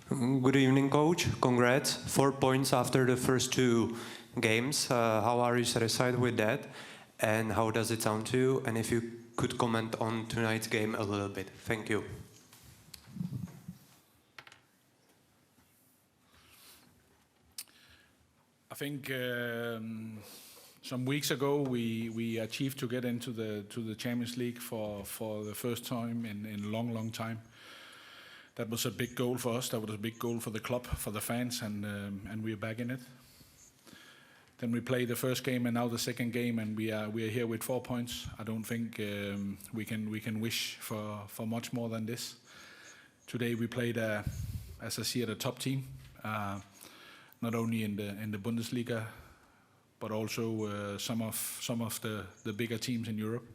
Good evening, coach. Congrats. 4 points after the first 2 games. How are you satisfied with that? And how does it sound to you? And if you could comment on tonight's game a little bit. Thank you. I think some weeks ago we achieved to get into the Champions League for the first time in a long time. That was a big goal for us. That was a big goal for the club, for the fans, and we are back in it. Then we played the first game and now the second game, and we are here with 4 points. I don't think we can wish for much more than this. Today we played, as I see it, a top team, not only in the Bundesliga, but also some of the bigger teams in Europe.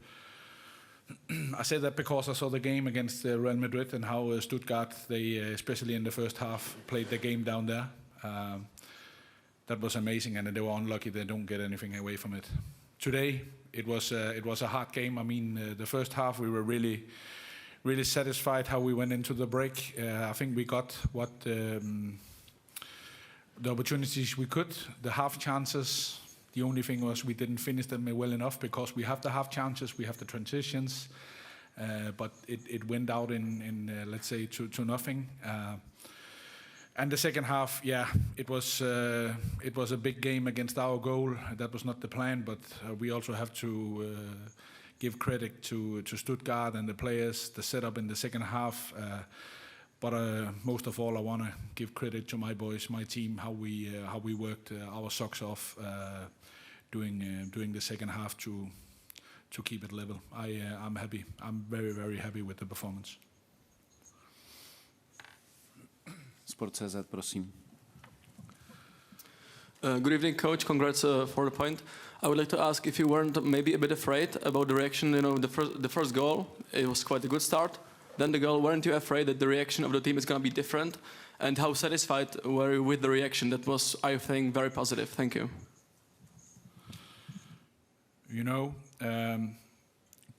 I say that because I saw the game against Real Madrid and how Stuttgart, they especially in the first half, played the game down there. That was amazing, and they were unlucky they don't get anything away from it. Today it was a hard game. I mean, the first half we were really satisfied how we went into the break. I think we got what the opportunities we could, the half chances. The only thing was we didn't finish them well enough because we have the half chances, we have the transitions, but it went out in let's say to nothing. And the second half, yeah, it was a big game against our goal. That was not the plan, but we also have to give credit to Stuttgart and the players, the setup in the second half. But most of all, I want to give credit to my boys, my team, how we worked our socks off during the second half to keep it level. I'm happy. I'm very happy with the performance. Sport.cz, prosím. Good evening, coach. Congrats for the point. I would like to ask if you weren't maybe a bit afraid about the reaction. You know, the first goal, it was quite a good start. Then the goal, weren't you afraid that the reaction of the team is going to be different? And how satisfied were you with the reaction? That was, I think, very positive. Thank you. You know,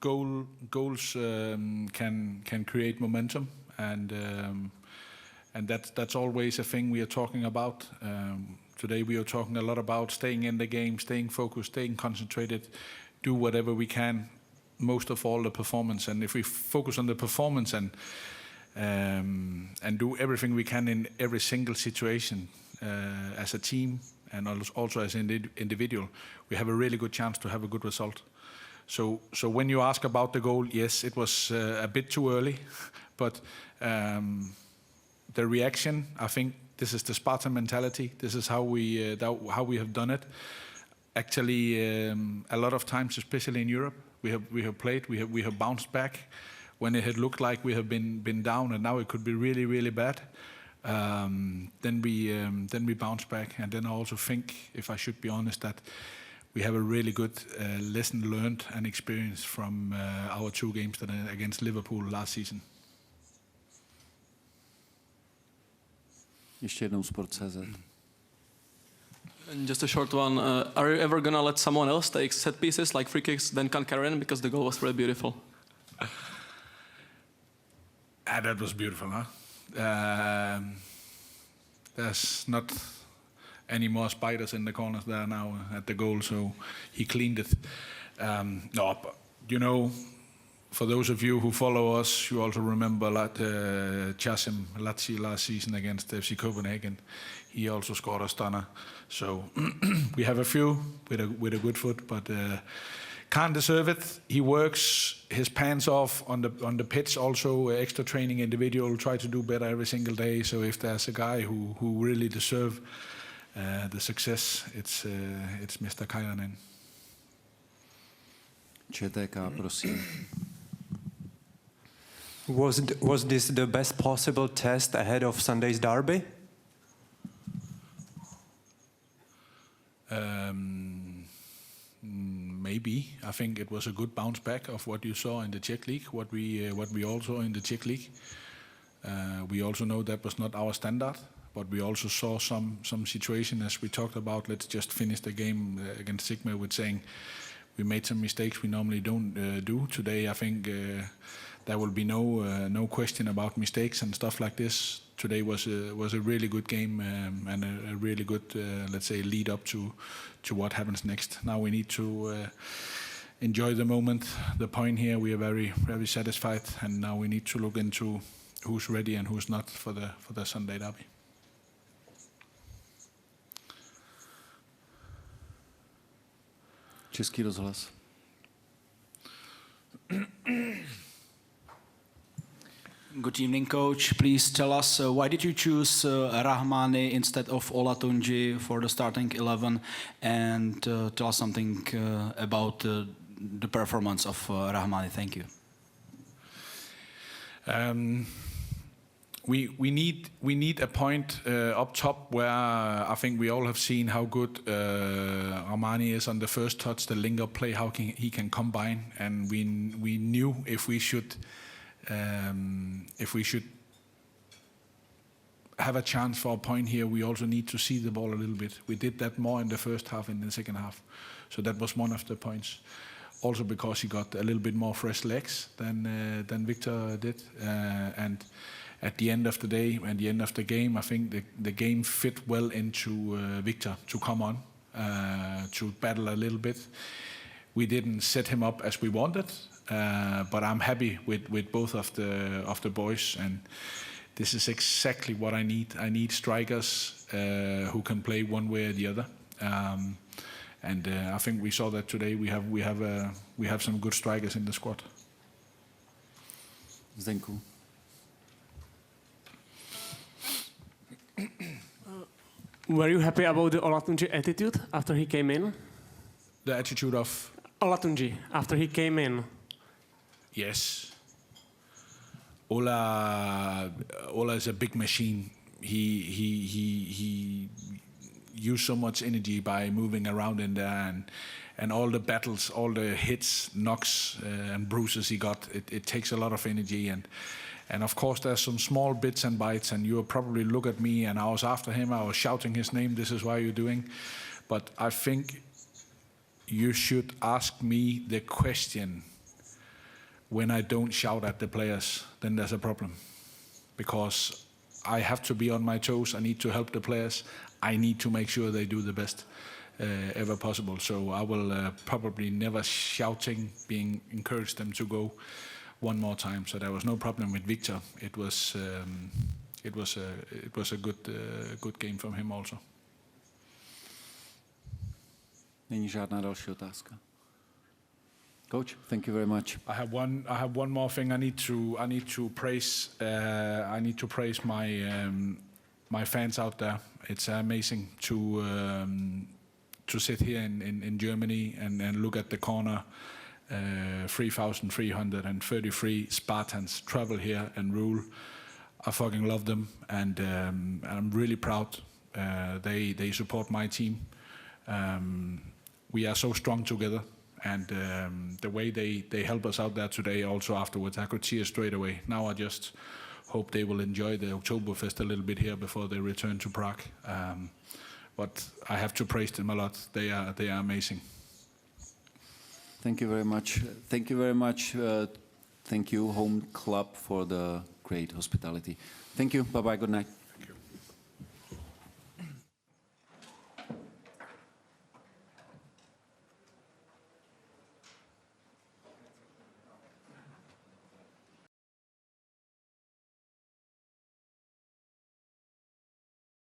goals can create momentum, and that's always a thing we are talking about. Today we are talking a lot about staying in the game, staying focused, staying concentrated, do whatever we can. Most of all the performance, and if we focus on the performance and do everything we can in every single situation as a team and also as an individual, we have a really good chance to have a good result. So when you ask about the goal, yes, it was a bit too early, but the reaction, I think this is the Sparta mentality. This is how we have done it. Actually, a lot of times, especially in Europe, we have played, we have bounced back when it had looked like we have been down, and now it could be really bad. Then we bounce back, and then I also think, if I should be honest, that we have a really good lesson learned and experience from our 2 games against Liverpool last season. Ještě jednou Sport.cz. And just a short one. Are you ever going to let someone else take set pieces like free kicks, then Kankaren, because the goal was really beautiful? That was beautiful, huh? There's not any more spiders in the corners there now at the goal, so he cleaned it. No, but, you know, for those of you who follow us, you also remember Chasim Latsi last season against FC Copenhagen. He also scored a stunner. So we have a few with a good foot, but can't deserve it. He works his pants off on the pitch, also extra training individual, try to do better every single day. So if there's a guy who really deserve the success, it's Mr. Kajanen. ČTK, prosím. Was this the best possible test ahead of Sunday's derby? Maybe. I think it was a good bounce back of what you saw in the Czech League, what we all saw in the Czech League. We also know that was not our standard, but we also saw some situation, as we talked about. Let's just finish the game against Sigma with saying we made some mistakes we normally don't do. Today, I think there will be no question about mistakes and stuff like this. today was a really good game and a really good, let's say, lead up to what happens next. Now we need to enjoy the moment, the point here. We are very, very satisfied, and now we need to look into who's ready and who's not for the Sunday derby. Český rozhlas. Good evening, coach. Please tell us why did you choose Rahmani instead of Olatunji for the starting 11, and tell us something about the performance of Rahmani. Thank you. We need a point up top where I think we all have seen how good Rahmani is on the first touch, the link-up play, how he can combine, and we knew if we should have a chance for a point here, we also need to see the ball a little bit. We did that more in the first half and in the second half, so that was one of the points. Also because he got a little bit more fresh legs than Victor did, and at the end of the day, at the end of the game, I think the game fit well into Victor to come on, to battle a little bit. We didn't set him up as we wanted, but I'm happy with both of the boys, and this is exactly what I need. I need strikers who can play one way or the other, and I think we saw that today. We have some good strikers in the squad. Zdenku. Were you happy about the Olatunji attitude after he came in? The attitude of Olatunji after he came in. Yes. Ola is a big machine. He used so much energy by moving around in there, and all the battles, all the hits, knocks, and bruises he got. It takes a lot of energy, and of course there's some small bits and bites, and you'll probably look at me, and I was after him, I was shouting his name, this is why you're doing. But I think you should ask me the question when I don't shout at the players, then there's a problem. Because I have to be on my toes, I need to help the players, I need to make sure they do the best ever possible. So I will probably never shouting, encourage them to go one more time. So there was no problem with Victor. It was a good game from him also. Není žádná další otázka. Coach, thank you very much. I have one more thing. I need to praise my fans out there. It's amazing to sit here in Germany and look at the corner. 3,333 Spartans travel here and rule. I fucking love them, and I'm really proud. They support my team. We are so strong together, and the way they help us out there today, also afterwards, I could cheer straight away. Now I just hope they will enjoy the Oktoberfest a little bit here before they return to Prague. But I have to praise them a lot. They are amazing. Thank you very much. Thank you very much. Thank you, home club, for the great hospitality. Thank you. Bye-bye. Good night.